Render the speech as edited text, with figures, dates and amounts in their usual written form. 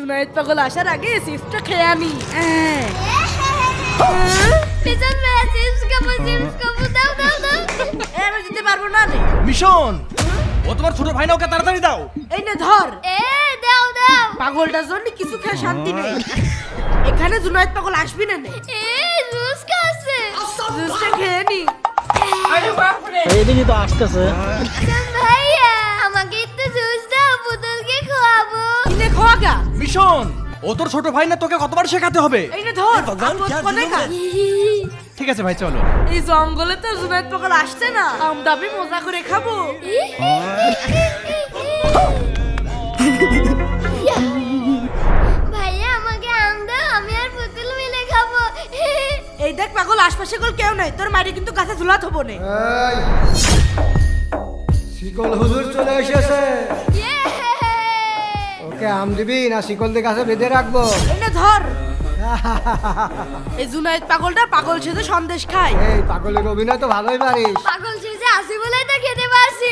জুনায়েদ পাগল আসার আগে চিপসটা খেয়ে আমি পিছন মেয়ে চিপস খাবো দাও দাও দাও আমি দিতে পারবো না রে। মিশন ও তোমার ছোট ভাই না, ওকে তাড়াতাড়ি দাও। এই নে ধর। দাও দাও পাগলটার জন্য কিছু খেয়ে শান্তি নেই। এখানে জুনায়েদ পাগল আসবি না নে। জুস খাচ্ছে জুসটা খেয়ে নি। এদিকে তো আসতেছে। ভাইয়া আমাকে একটু জুস দাও, পুতুলকে খাওয়াবো। কিনে খোয়াগা। মিশন ও তোর ছোট ভাই না, তোকে কতবার শেখাতে হবে? এই নে ধর। কোনে খা। ঠিক আছে ভাই, চলো। এই জঙ্গলে তো জুনায়েদ পাগল আসছে না, আমরা আমি মজা করে খাবো। ভাইয়া আমাকে আম দাও, আমি আর পুতুল মিলে খাবো। এই দেখ পাগল, আশপাশে কল কেউ নাই, তোর মারি কিন্তু গাছে ঝুলা থবো নে। এই শিকল হুজুর চলে এসেছে। ওকে আম দিবি না শিকল দিয়ে গাছে বেঁধে রাখবো? এই নে ধর। এই জুনায়েদ পাগলটা পাগল সেজে সন্দেশ খায়। এই পাগলের অভিনয় তো ভালোই পারিস। পাগল সেজে আসি বলেই তো খেতে পারছি।